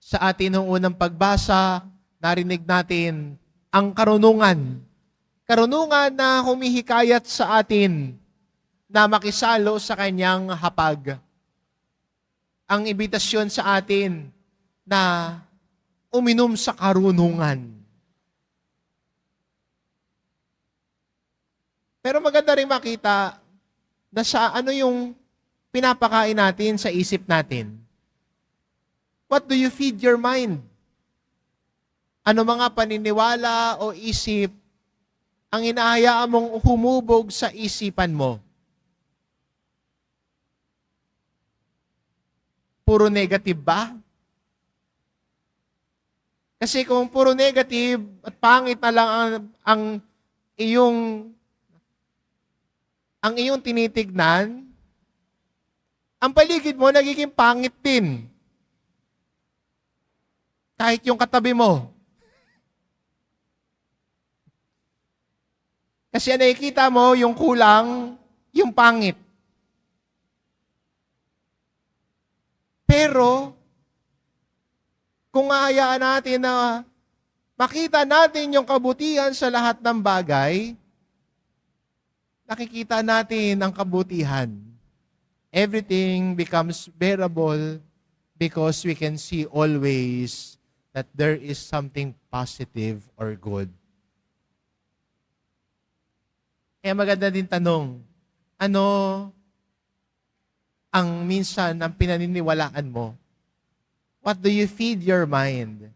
Sa atin nung unang pagbasa, narinig natin ang karunungan. Karunungan na humihikayat sa atin na makisalo sa kanyang hapag. Ang imbitasyon sa atin na uminom sa karunungan. Pero maganda rin makita na sa ano yung pinapakain natin sa isip natin. What do you feed your mind? Ano mga paniniwala o isip ang hinahayaan mong humubog sa isipan mo? Puro negative ba? Kasi kung puro negative at pangit na lang ang iyong tinitignan, ang paligid mo nagiging pangit din. Kahit yung katabi mo. Kasi nakikita mo yung kulang, yung pangit. Pero, kung ahayaan natin na makita natin yung kabutihan sa lahat ng bagay, nakikita natin ang kabutihan. Everything becomes bearable because we can see always that there is something positive or good. Kaya maganda din tanong, ano ang minsan ang pinaniniwalaan mo? What do you feed your mind?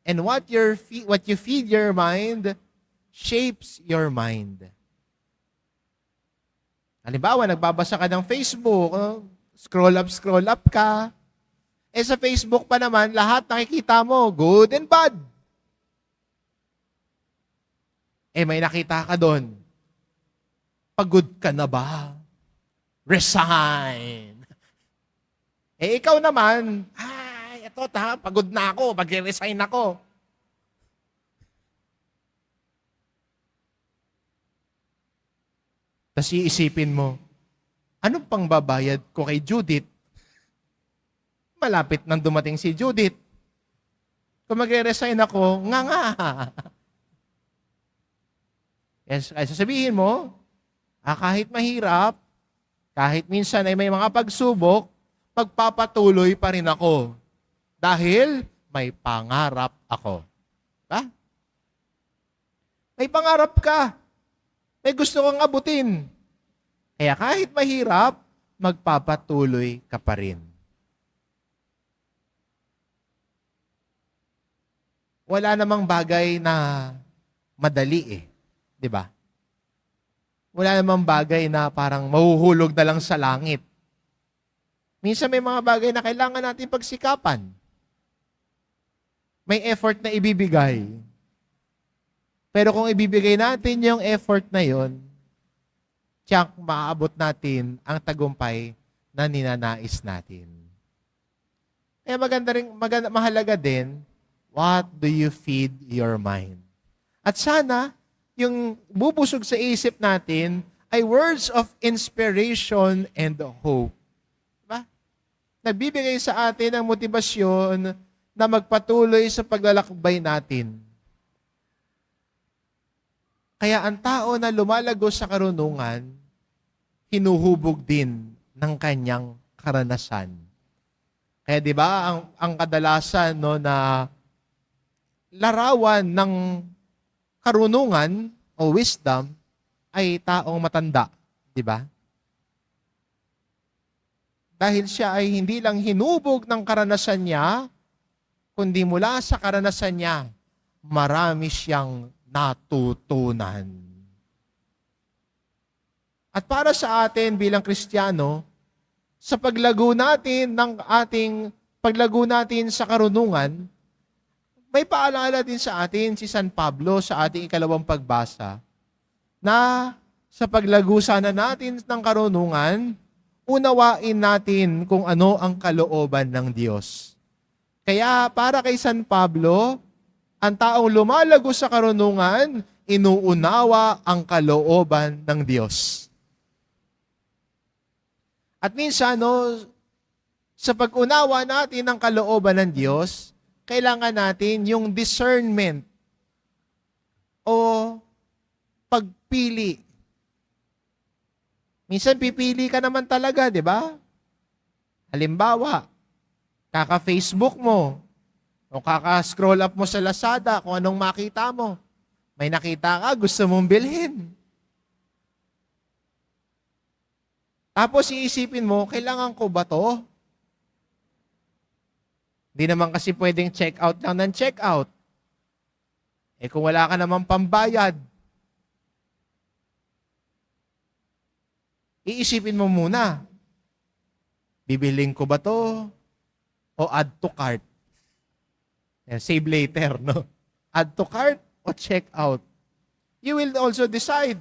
And what you feed your mind shapes your mind. Halimbawa, nagbabasa ka ng Facebook, scroll up ka. Sa Facebook pa naman, lahat nakikita mo, good and bad. May nakita ka doon. Pagod ka na ba? Resign. Ikaw naman, pagod na ako, mag-resign ako. Tapos iisipin mo, anong pang babayad ko kay Judith? Malapit nang dumating si Judith. Kung magre-resign ako, nga. Yes, kaya sasabihin mo, kahit mahirap, kahit minsan ay may mga pagsubok, magpapatuloy pa rin ako. Dahil may pangarap ako. Ba? May pangarap ka. May gusto kang abutin. Kaya kahit mahirap, magpapatuloy ka pa rin. Wala namang bagay na madali di ba? Wala namang bagay na parang mahuhulog na lang sa langit. Minsan may mga bagay na kailangan natin pagsikapan. May effort na ibibigay. Pero kung ibibigay natin yung effort na yon, tiyak maaabot natin ang tagumpay na ninanais natin. Kaya mahalaga din, what do you feed your mind? At sana, yung bubusog sa isip natin ay words of inspiration and hope. Diba? Nagbibigay sa atin ng motibasyon na magpatuloy sa paglalakbay natin. Kaya ang tao na lumalago sa karunungan, hinuhubog din ng kanyang karanasan. Kaya di ba ang kadalasan na larawan ng karunungan o wisdom ay taong matanda, di ba? Dahil siya ay hindi lang hinubog ng karanasan niya, kundi mula sa karanasan niya, marami siyang natutunan. At para sa atin bilang Kristiyano, sa paglago natin sa karunungan, may paalala din sa atin si San Pablo sa ating ikalawang pagbasa na sa paglago sana natin ng karunungan, unawain natin kung ano ang kalooban ng Diyos. Kaya para kay San Pablo, ang taong lumalago sa karunungan, inuunawa ang kalooban ng Diyos. At minsan, sa pag-unawa natin ng kalooban ng Diyos, kailangan natin yung discernment o pagpili. Minsan pipili ka naman talaga, di ba? Halimbawa, kaka-Facebook mo o kaka-scroll up mo sa Lazada kung anong makita mo. May nakita ka, gusto mong bilhin. Tapos iisipin mo, kailangan ko ba to? Hindi naman kasi pwedeng check out lang ng check out. Eh kung wala ka naman pambayad, iisipin mo muna, bibiling ko ba to? O add to cart? Save later, no? Add to cart o check out? You will also decide.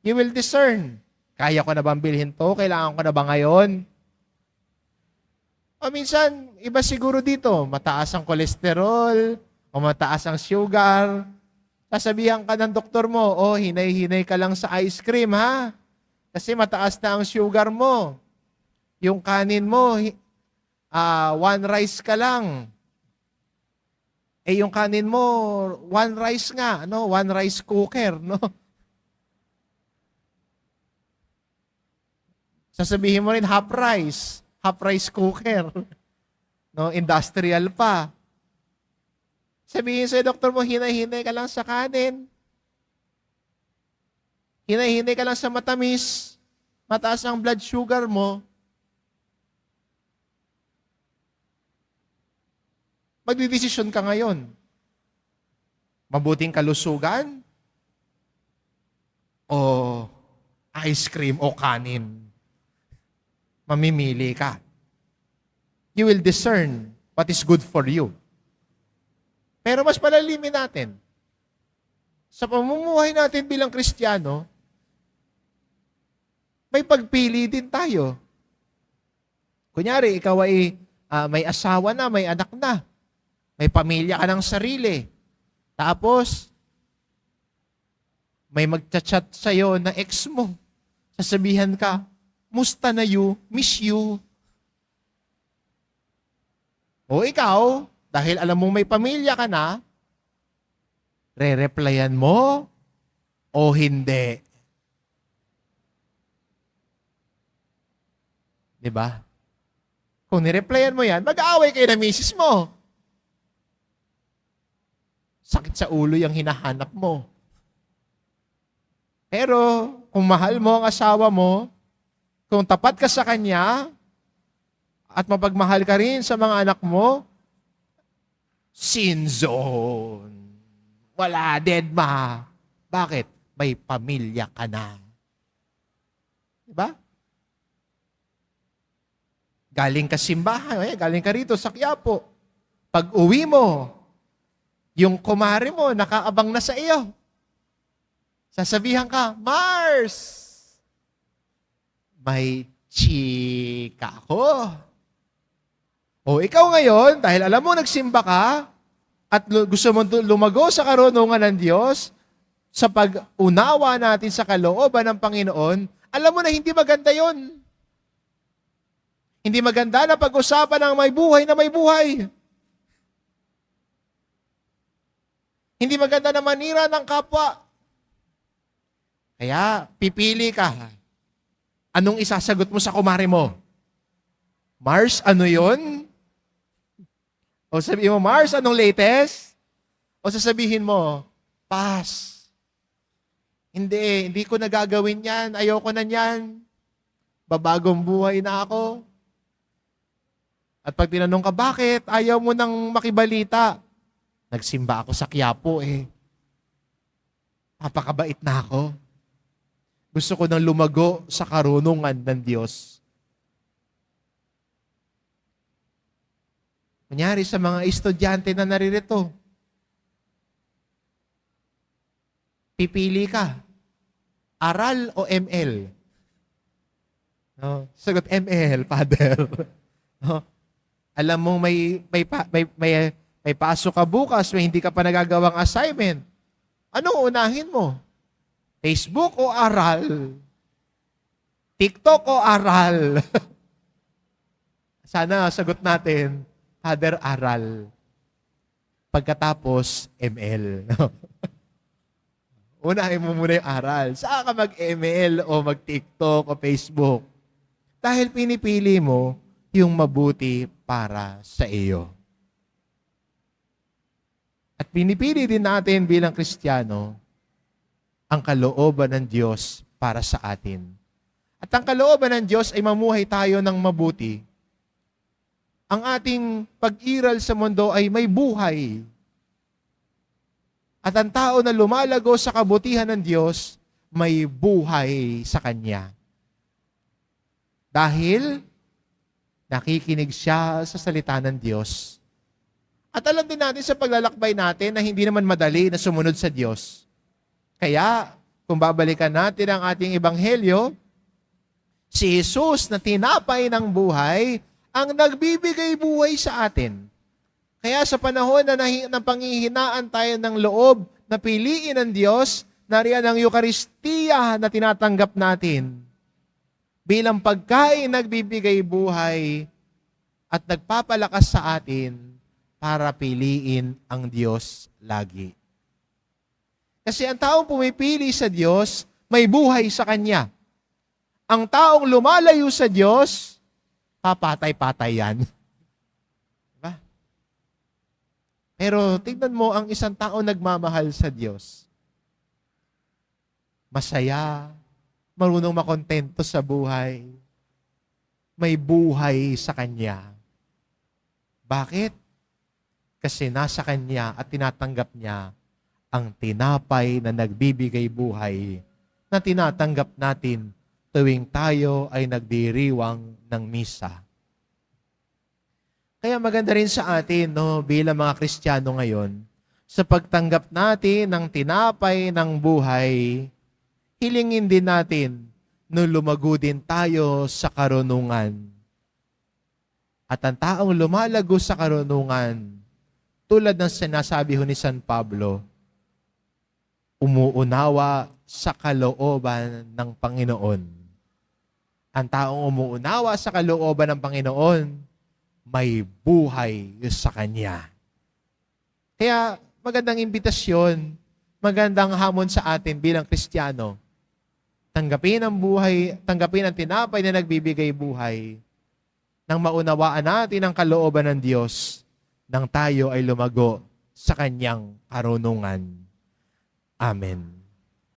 You will discern. Kaya ko na bang bilhin to? Kailangan ko na ba ngayon? O minsan, iba siguro dito, mataas ang kolesterol, o mataas ang sugar. Sasabihan ka ng doktor mo, hinay-hinay ka lang sa ice cream, ha? Kasi mataas na ang sugar mo. Yung kanin mo, one rice ka lang. Eh yung kanin mo, one rice nga, no? One rice cooker, no? Sasabihin mo rin half rice cooker. No, industrial pa. Sabihin sa doktor mo, hinay-hinay ka lang sa kanin. Hinay-hinay ka lang sa matamis. Mataas ang blood sugar mo. Magdidesisyon ka ngayon. Mabuting kalusugan o ice cream o kanin. Mamimili ka. You will discern what is good for you. Pero mas palalimin natin. Sa pamumuhay natin bilang Kristiyano, may pagpili din tayo. Kunyari, ikaw ay may asawa na, may anak na, may pamilya ka ng sarili. Tapos, may magchat-chat sa'yo na ex mo. Sasabihan ka, musta na you? Miss you. O ikaw, dahil alam mong may pamilya ka na, re-replyan mo o hindi? Diba? Kung nireplyan mo yan, mag-aaway kayo na misis mo. Sakit sa ulo yung hinahanap mo. Pero, kung mahal mo ang asawa mo, kung tapat ka sa kanya, at mapagmahal ka rin sa mga anak mo, sin zone. Wala, dead ma. Bakit? May pamilya ka na. Diba? Galing ka simbahan, galing ka rito sa Quiapo. Pag uwi mo, yung kumare mo, nakaabang na sa iyo. Sasabihan ka, Mars! May chika ako. O ikaw ngayon, dahil alam mo nagsimba ka, at gusto mo lumago sa karunungan ng Diyos, sa pag-unawa natin sa kalooban ng Panginoon, alam mo na hindi maganda yon. Hindi maganda na pag-usapan ng may buhay na may buhay. Hindi maganda na manira ng kapwa. Kaya, pipili ka. Anong isasagot mo sa kumare mo? Mars, ano yon? O sabihin mo, Mars, anong latest? O sasabihin mo, pass. Hindi ko na gagawin yan. Ayoko na yan. Babagong buhay na ako. At pag tinanong ka, bakit? Ayaw mo nang makibalita. Nagsimba ako sa Quiapo eh. Papakabait na ako. Gusto ko nang lumago sa karunungan ng Diyos. Kunyari sa mga estudyante na naririto, pipili ka, aral o ML? No, sagot ML, Father. No, alam mo may pasok ka bukas, may hindi ka pa nagagawang assignment. Ano unahin mo? Facebook o aral? TikTok o aral? Sana sagot natin, Father, aral. Pagkatapos, ML. Unahin mo muna yung aral. Saan ka mag-ML o mag-TikTok o Facebook? Dahil pinipili mo yung mabuti para sa iyo. At pinipili din natin bilang Kristiyano ang kalooban ng Diyos para sa atin. At ang kalooban ng Diyos ay mamuhay tayo ng mabuti. Ang ating pag-iral sa mundo ay may buhay. At ang tao na lumalago sa kabutihan ng Diyos, may buhay sa Kanya. Dahil nakikinig siya sa salita ng Diyos. At alam din natin sa paglalakbay natin na hindi naman madali na sumunod sa Diyos. Kaya, kung babalikan natin ang ating ebanghelyo, si Jesus na tinapay ng buhay, ang nagbibigay buhay sa atin. Kaya sa panahon na ng panghihinaan tayo ng loob na piliin ng Diyos, nariyan ang Eucharistia na tinatanggap natin. Bilang pagkain nagbibigay buhay at nagpapalakas sa atin para piliin ang Diyos lagi. Kasi ang taong pumipili sa Diyos, may buhay sa Kanya. Ang taong lumalayo sa Diyos, papatay-patay yan. Diba? Pero tignan mo ang isang taong nagmamahal sa Diyos. Masaya, marunong makontento sa buhay, may buhay sa Kanya. Bakit? Kasi nasa Kanya at tinatanggap niya ang tinapay na nagbibigay buhay na tinatanggap natin tuwing tayo ay nagdiriwang ng misa. Kaya maganda rin sa atin, bilang mga Kristiyano ngayon, sa pagtanggap natin ng tinapay ng buhay, hilingin din natin na lumago din tayo sa karunungan. At ang taong lumalago sa karunungan, tulad ng sinasabi ho ni San Pablo, umuunawa sa kalooban ng Panginoon. Ang taong umuunawa sa kalooban ng Panginoon, may buhay sa Kanya. Kaya magandang imbitasyon, magandang hamon sa atin bilang Kristiyano. Tanggapin ang buhay, tanggapin ang tinapay na nagbibigay buhay nang maunawaan natin ang kalooban ng Diyos nang tayo ay lumago sa Kanyang karunungan. Amen.